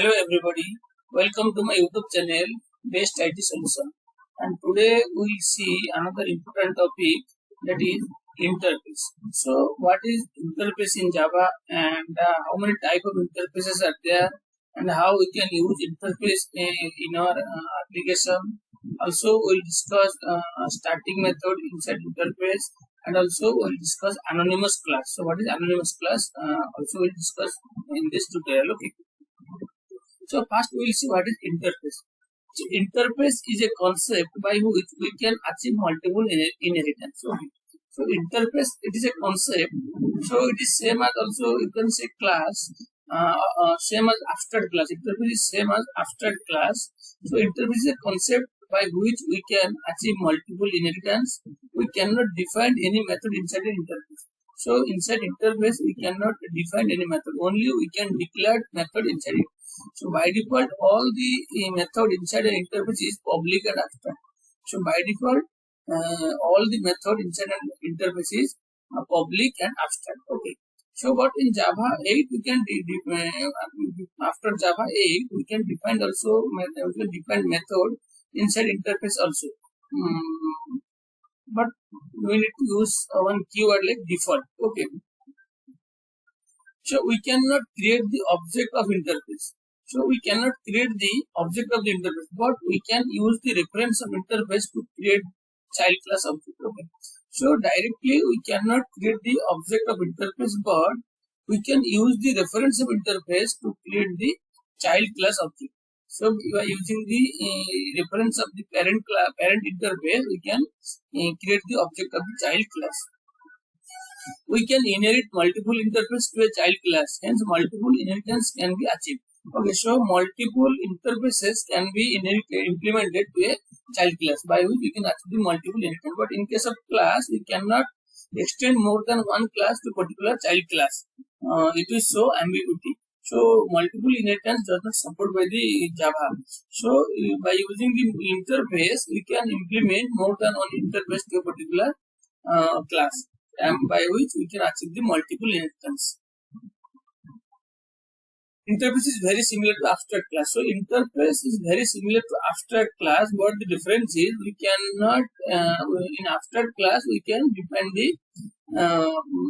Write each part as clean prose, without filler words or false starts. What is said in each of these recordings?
Hello everybody, welcome to my YouTube channel Best IT Solution, and today we will see another important topic, that is interface. So what is interface in Java, and how many type of interfaces are there, and how we can use interface in our application. Also we will discuss starting method inside interface, and also we will discuss anonymous class. So what is anonymous class? Also we will discuss in this tutorial. Okay. So first we will see what is interface. So interface is a concept by which we can achieve multiple inheritance. Okay. So interface, it is a concept. So it is same as, also you can say class, same as abstract class. Interface is same as abstract class. So interface is a concept by which we can achieve multiple inheritance. We cannot define any method inside an interface. So inside interface we cannot define any method. Only we can declare method inside it. So by default, all the method inside an interface is public and abstract. So by default, all the method inside an interface is public and abstract. Okay. So but in Java 8 we can after Java 8 we can define also method inside interface also. But we need to use one keyword like default. Okay. So we cannot create the object of interface. So we cannot create the object of the interface, but we can use the reference of interface to create child class object. Okay. So directly we cannot create the object of interface, but we can use the reference of interface to create the child class object. So by using the reference of the parent interface, we can create the object of the child class. We can inherit multiple interface to a child class, hence multiple inheritance can be achieved. Okay, so multiple interfaces can be implemented to a child class, by which we can achieve the multiple inheritance. But in case of class, we cannot extend more than one class to particular child class. It is so ambiguity. So multiple inheritance does not support by the Java. So by using the interface, we can implement more than one interface to a particular class, and by which we can achieve the multiple inheritance. Interface is very similar to abstract class. So interface is very similar to abstract class, but the difference is we cannot in abstract class we can define the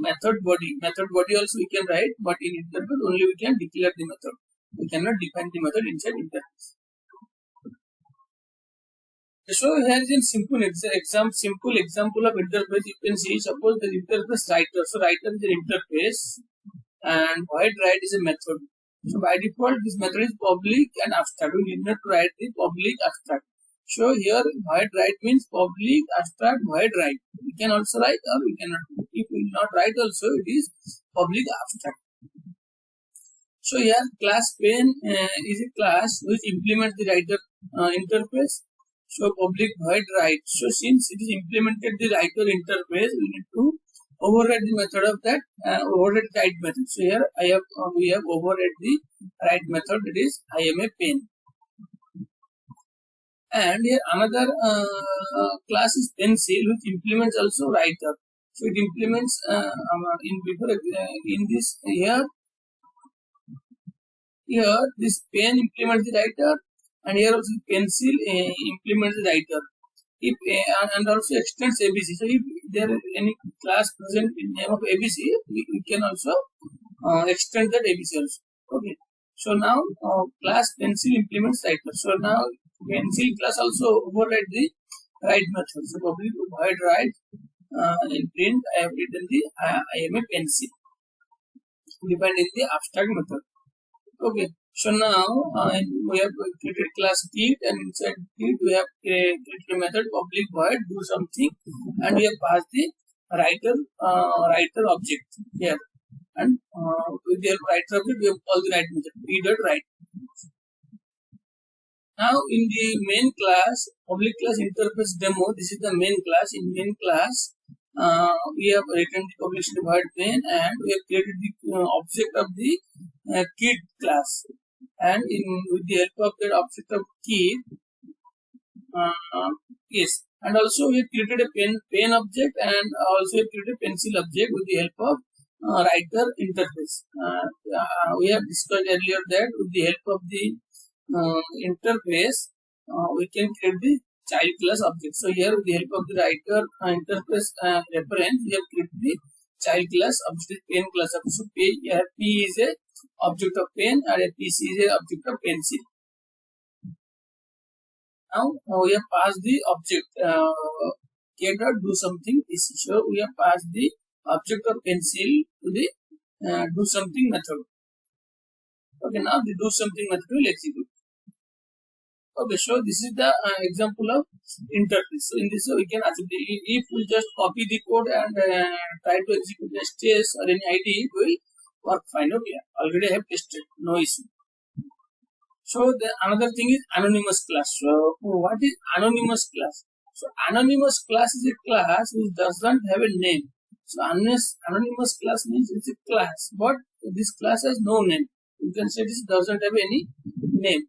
method body. Method body also we can write, but in interface only we can declare the method. We cannot define the method inside interface. So here is a simple example of interface. You can see, suppose the interface writer. So writer is an interface, and void write is a method. So by default, this method is public and abstract. We need not write the public abstract. So here void write means public abstract void write. We can also write, or we cannot. If we will not write also, it is public abstract. So here class pen is a class which implements the writer interface. So public void write. So since it is implemented the writer interface, we need to override the method of that override write method. So here we have override the write method, that is I am a pen. And here another class is pencil, which implements also writer. So it implements in this here this pen implements the writer, and here also pencil implements the writer. If and also extends ABC. So if there is any class present in name of ABC, we can also extend that ABC also. Okay. So now class pencil implements writer. So now pencil class also override the write method. So public void write in print I have written the I am a pencil, defined in the abstract method. Okay. So now we have created class kit, and inside kit we have created a method public void do something, and we have passed the writer object here, and with the writer object we have called the write method p.write. Now in the main class, public class interface demo, this is the main class. In main class we have written the publicity void main, and we have created the object of the kit class, and with the help of that object of key, yes, and also we have created a pen object, and also we have created a pencil object with the help of writer interface. We have discussed earlier that with the help of the interface, we can create the child class object. So here with the help of the writer interface reference, we have created the child class object, pen class object. So here P is a object of pen and a PC is a object of pencil. Now we have passed the object K dot do something PC. So we have passed the object of pencil to the do something method. Okay, now the do something method will execute. Okay, so this is the example of interface. So in this we can achieve if we just copy the code and try to execute the STS or any ID, it will work fine. Okay, already I have tested, no issue. So the another thing is anonymous class. So what is anonymous class? So anonymous class is a class which doesn't have a name. So anonymous class means it's a class, but this class has no name. You can say this doesn't have any name.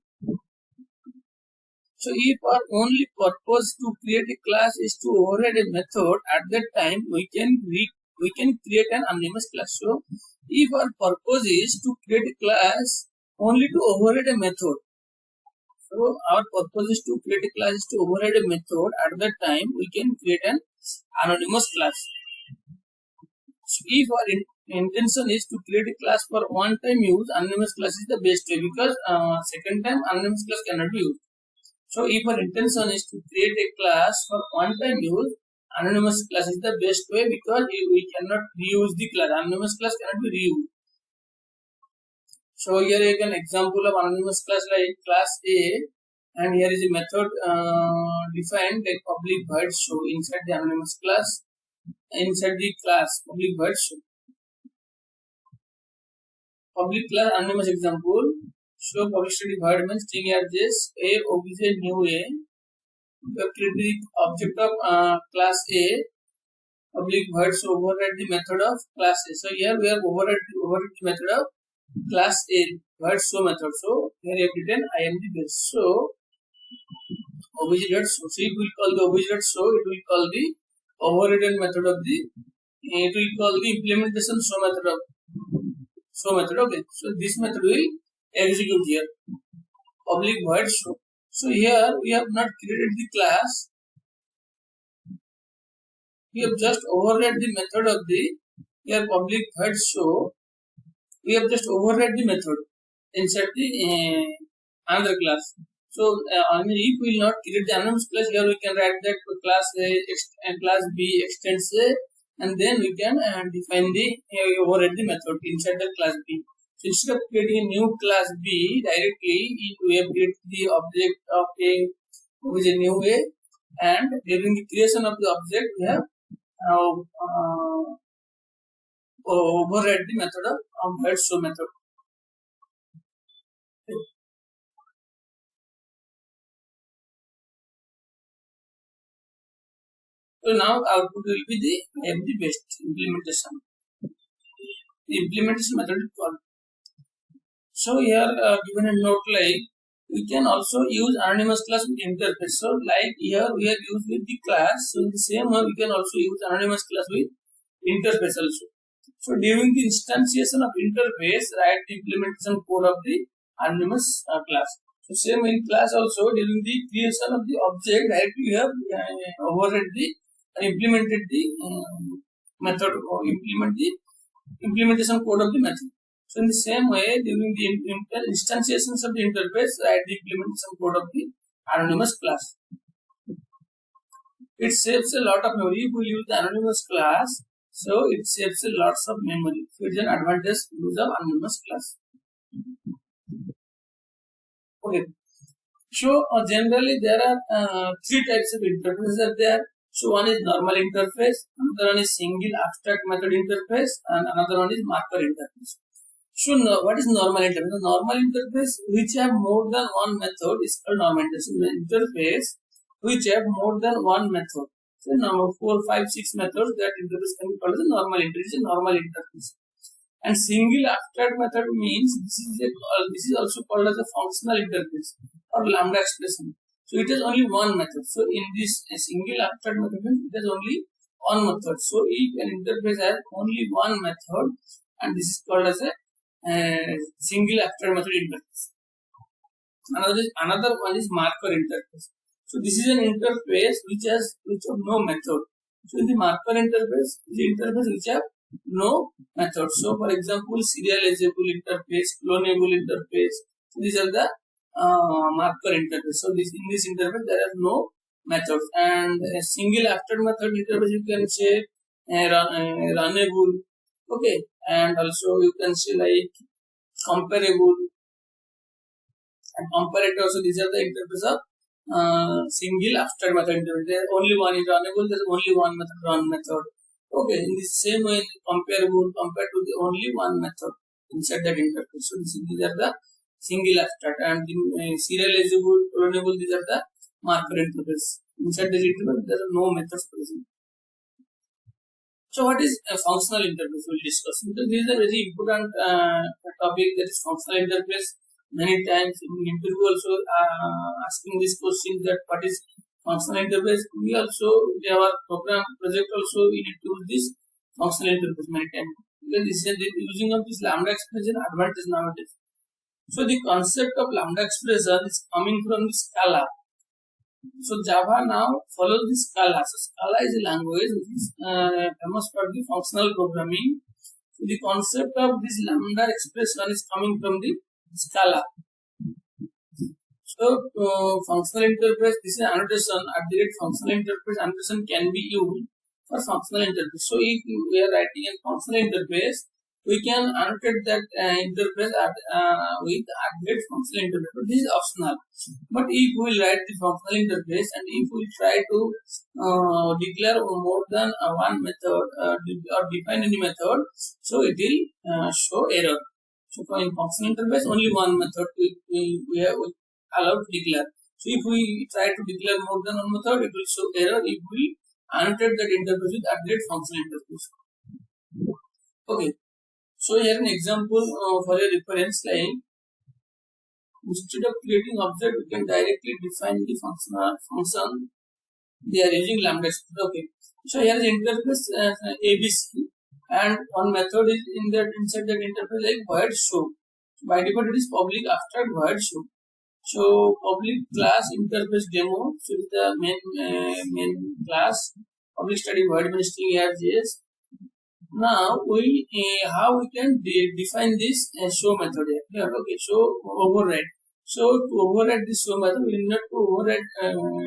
So if our only purpose to create a class is to override a method, at that time we can create an anonymous class. So if our purpose is to create a class only to override a method, so our purpose is to create a class is to override a method, at that time we can create an anonymous class. So if our intention is to create a class for one time use, anonymous class is the best way, because second time anonymous class cannot be used. So if our intention is to create a class for one time use, anonymous class is the best way, because we cannot reuse the class. Anonymous class cannot be reused. So here is an example of anonymous class like class A, and here is a method defined like public void show inside the anonymous class, inside the class public void show. Public class anonymous example. So public static void means string address A obj new A. We have created the object of class A. Public void so override the method of class A. So here we have override the method of class A void show method. So here we have written I am the best. So obj dot show. So it will call the obj dot show. It will call the overridden method of the. It will call the implementation show method of show method. Okay. So this method will execute here public void show. So here we have not created the class, we have just override the method of the here public void show. We have just override the method inside the another class. So if we will not create the anonymous class, here we can write that class A and class B extends A, and then we can define the override the method inside the class B. So instead of creating a new class B directly, we have created the object of A which is a new A, and during the creation of the object we have override the method of void show method. So now output will be the empty based implementation. The implementation method is called. So here given a note like we can also use anonymous class with interface. So like here we have used with the class. So in the same way we can also use anonymous class with interface also. So during the instantiation of interface, write the implementation code of the anonymous class. So same in class also, during the creation of the object, directly you have override the implemented the method or implement the implementation code of the method. So in the same way, during the instantiations of the interface, write the implementation code of the anonymous class. It saves a lot of memory if we use the anonymous class. So it saves a lots of memory. So it's an advantage use of anonymous class. Okay. So generally there are three types of interfaces are there. So one is normal interface, another one is single abstract method interface, and another one is marker interface. So what is normal interface? The normal interface which have more than one method is called normal interface. The interface which have more than one method. So number 4, 5, 6 methods, that interface can be called as a normal interface. Normal interface. And single abstract method means this is also called as a functional interface or Lambda expression. So it is only one method. So in this single abstract method, it is only one method. So if an interface has only one method, and this is called as a single after method interface. Another one is marker interface. So this is an interface which have no method. So in the marker interface, the interface which have no method. So for example, serializable interface, clonable interface. So these are the marker interface. So in this interface there are no methods, and a single after method interface you can say runnable, okay, and also you can say like comparable and comparator. So these are the interface of single after method interface. There only one is runnable. There is only one method, run method. Okay, in the same way, comparable compared to the only one method inside that interface. So these are the single after, and the serializable, clonable. These are the marker interface. Inside this interface, there are no methods present. So what is a functional interface? We'll discuss. Because this is a very important topic, that is functional interface. Many times in interview also asking this question, that what is functional interface. We also, our program project also, we need to use this functional interface many times. Because this is the using of this lambda expression advantage nowadays. So the concept of lambda expression is coming from the Scala. So Java now follows the Scala. So Scala is a language which is famous for the functional programming. So the concept of this lambda expression is coming from the Scala. So functional interface, this is annotation at the rate functional interface annotation can be used for functional interface. So if we are writing a functional interface, we can annotate that interface with at the rate functional interface. But this is optional. But if we write the functional interface and if we try to declare more than one method or define any method, so it will show error. So in functional interface, only one method we have allowed to declare. So if we try to declare more than one method, it will show error if we annotate that interface with update functional interface. Okay. So here an example for a reference, like instead of creating object, we can directly define the function. They are using lambda expression. Okay. So here is interface ABC, and one method is inside that interface like void show. By default, it is public after void show. So public class interface demo. So it is the main class. Public static void main string as. Now we how we can define this show method here. Okay, so override. So to override this show method, we need to override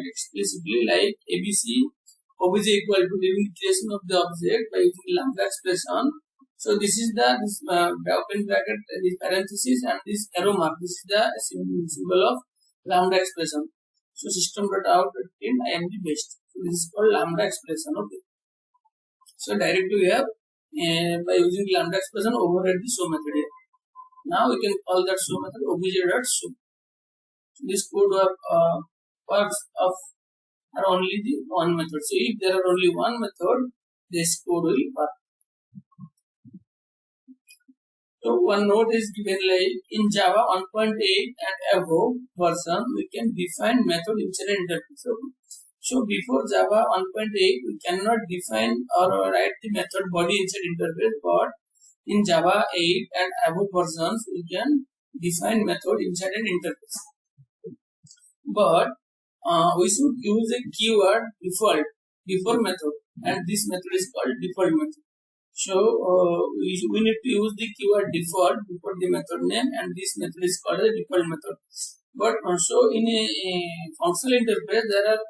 explicitly like ABC obj equal to during creation of the object by using lambda expression. So this is the open bracket, this parenthesis, and this arrow mark. This is the symbol of lambda expression. So system.out.print I am the best. So this is called lambda expression. Okay. So directly we have by using lambda expression override the show method here. Now we can call that show method obj.show. This code works of are only the one method. So if there are only one method, this code will work. So one note is given like in Java 1.8 and above version, we can define method inside an interface. So before Java 1.8, we cannot define or write the method body inside interface, but in Java 8 and above versions, we can define method inside an interface. But we should use a keyword default method, and this method is called default method. So we need to use the keyword default before the method name, and this method is called a default method. But also in a functional interface, there are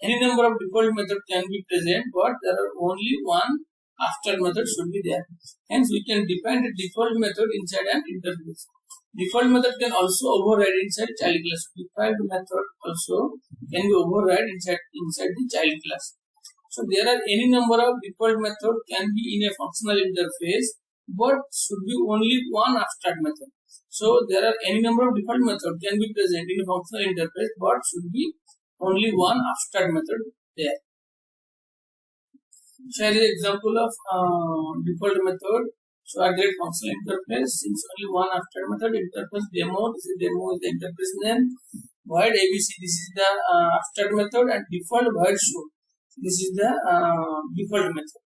any number of default methods can be present, but there are only one after method should be there. Hence, we can define the default method inside an interface. Default method can also override inside child class. Default method also can be override inside the child class. So there are any number of default method can be in a functional interface, but should be only one abstract method. So there are any number of default method can be present in a functional interface, but should be only one abstract method there. So here is an example of default method. So I get functional interface, since only one abstract method, interface demo, this is demo is the interface name, void ABC, this is the abstract method, and default void show. This is the default method.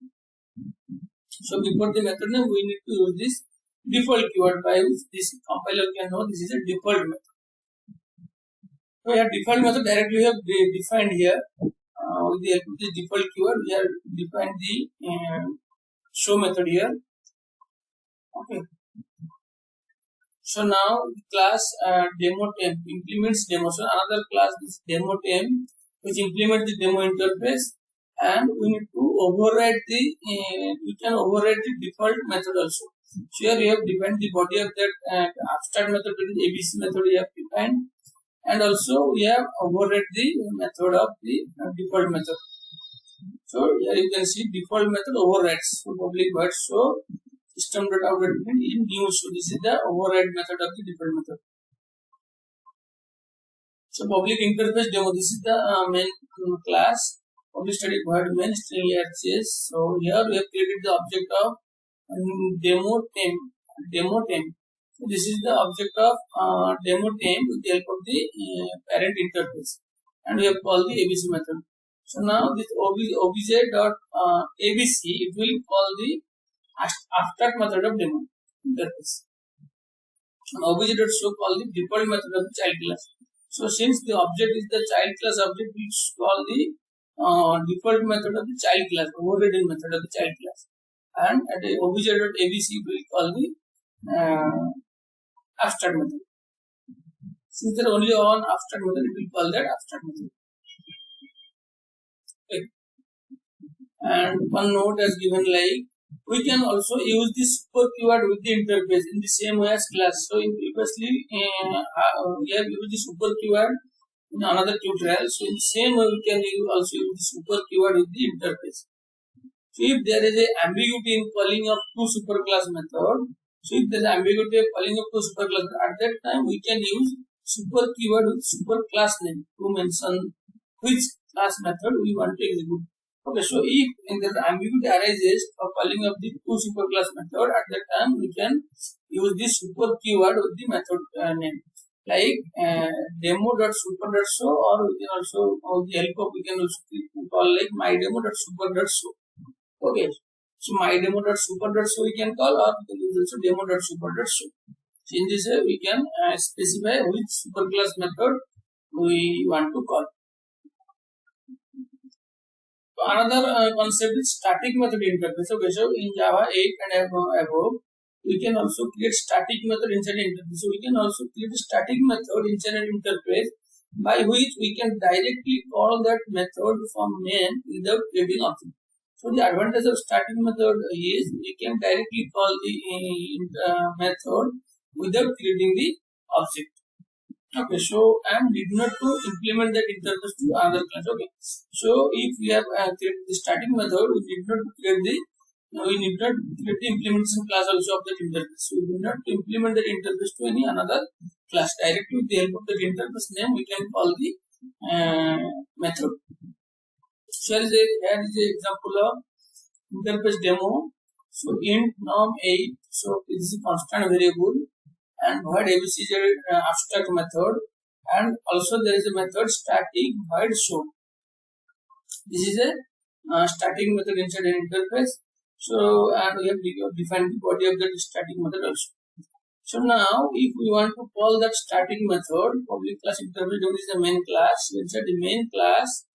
So before the method name, we need to use this default keyword by which this compiler can know this is a default method. So here default method directly we have defined here. With the help of the default keyword, we have defined the show method here. Okay. So now class demo temp implements demo. So another class is demo temp which implements the demo interface, and we need to override the we can override the default method also. So here we have defined the body of that abstract method, which is ABC method we have defined, and also we have override the method of the default method. So here you can see default method overrides. So public void show system.out in new. So this is the override method of the default method. So public interface demo, this is the main class. Public static void main string RCS. So here we have created the object of demo temp. So this is the object of demo temp with the help of the parent interface, and we have called the ABC method. So now this obj.abc it will call the abstract method of demo interface. And obj.show call the default method of the child class. So since the object is the child class object, we call the default method of the child class, overridden method of the child class. And at obj.abc we will call the abstract method. Since there is only one abstract method, it will call that abstract method. Okay. And one note is given like we can also use this super keyword with the interface in the same way as class. So in previously we have used the super keyword in another tutorial. So in the same way we can also use the super keyword with the interface. So if there is a ambiguity in calling of two superclass method, so if there is ambiguity of calling of two superclass, at that time we can use super keyword with superclass name to mention which class method we want to execute. Okay, so if the ambiguity arises of calling of the two superclass method, at that time we can use this super keyword with the method name like demo.super.show, or we can also with the help of we can also call like mydemo.super.show. Okay, so mydemo.super.show we can call, or we can use also demo.super.show. So in this way we can specify which superclass method we want to call. So another concept is static method interface. Okay, so in Java 8 and above, we can also create static method inside an interface. So we can also create a static method inside an interface by which we can directly call that method from main without creating object. So the advantage of static method is we can directly call the method without creating the object. Okay, so and need not to implement that interface to another class. Okay, so if we have created the static method, we need not create the implementation class also of that interface. So we need not to implement that interface to any another class. Directly with the help of that interface name, we can call the method. So here is the example of interface demo. So int norm8. So this is a constant variable. And void ABC is an abstract method, and also there is a method static void show. This is a static method inside an interface. So and we have defined the body of that static method also. So now if we want to call that static method, public class interface is the main class. Inside the main class,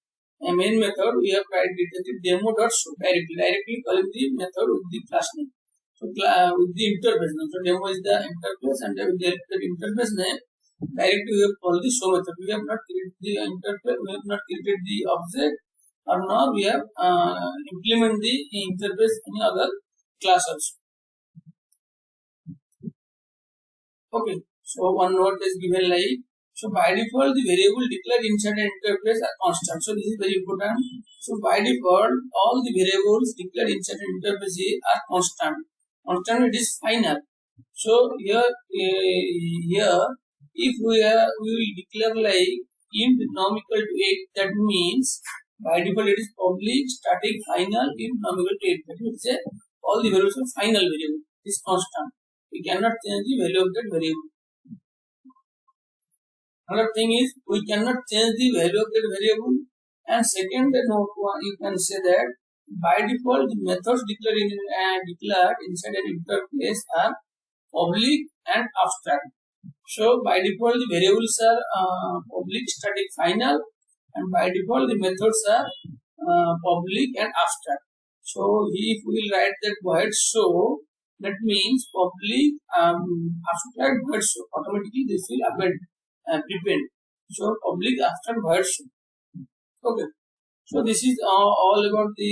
a main method, we have written the demo.show directly calling the method with the class name. So with the interface name. So demo is the interface, and with the interface name, directly we have called the show method. We have not created the interface, we have not created the object, or now we have implement the interface in other class also. Okay, so one note is given like, so by default the variable declared inside an interface are constant. So this is very important. So by default all the variables declared inside an interface are constant. Constant, it is final. So here if we will declare like int norm equal to 8, that means by default it is public static final int norm equal to 8. That means all the values are final variable. It is constant. We cannot change the value of that variable. Another thing is we cannot change the value of that variable And second note, you can say that by default the methods declared inside an interface are public and abstract. So by default the variables are public, static, final, and by default the methods are public and abstract. So if we will write that void show, that means public abstract void show, automatically this will prepend. So public abstract void show. Okay. So this is all about the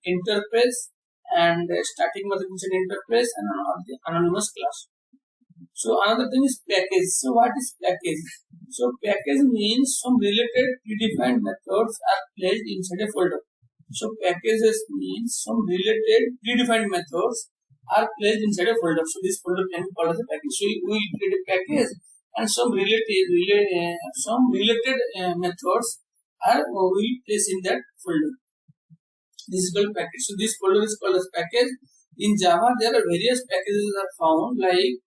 interface and static method inside interface and the anonymous class. So another thing is package. So what is package? So package means some related predefined methods are placed inside a folder. So packages means some related predefined methods are placed inside a folder. So this folder can be called as a package. So we will create a package and some related methods are will place in that folder. This is called package. So this folder is called as package. In Java, there are various packages are found like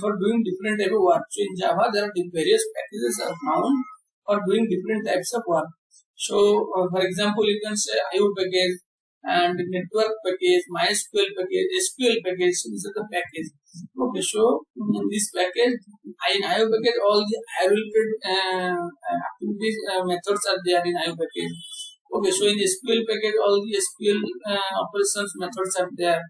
for doing different type of work. So in Java, there are various packages are found for doing different types of work. So for example, you can say IO package and network package, MySQL package, SQL package. So these are the packages. Okay, so in this package, in IO package, all the IO related activities methods are there in IO package. Okay, so in SQL package, all the SQL operations methods are there.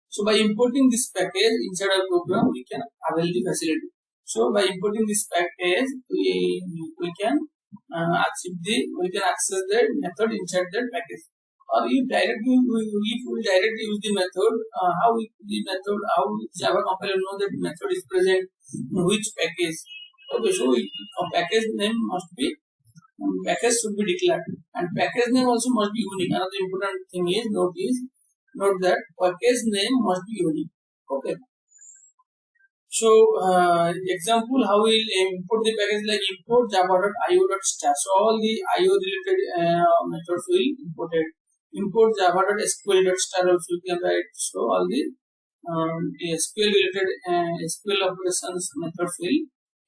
So by importing this package inside our program, we can avail the facility. So by importing this package, we can access the method inside that package. Or if directly we directly use the method, how Java compiler know that the method is present in which package. Okay, so a package name must be package should be declared, and package name also must be unique. Another important thing is note that package name must be unique. Okay. So example, how we will import the package, like import java.io.star. So all the IO related methods will imported. Import java.sql.star also you can write. So all the SQL related SQL operations methods will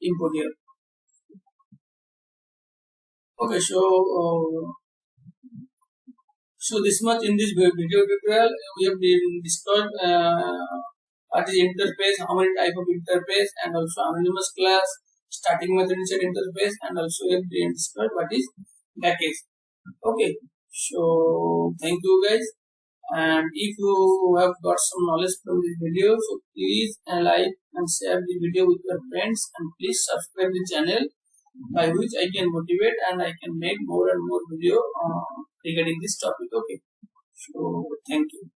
import here. Okay, so this much in this video tutorial we have discussed what is interface, how many type of interface, and also anonymous class, static method inside interface, and also we have discussed what is package. Okay, so thank you guys, and if you have got some knowledge from this video, so please like and share the video with your friends, and please subscribe the channel, by which I can motivate and I can make more and more video regarding this topic. Okay, so thank you.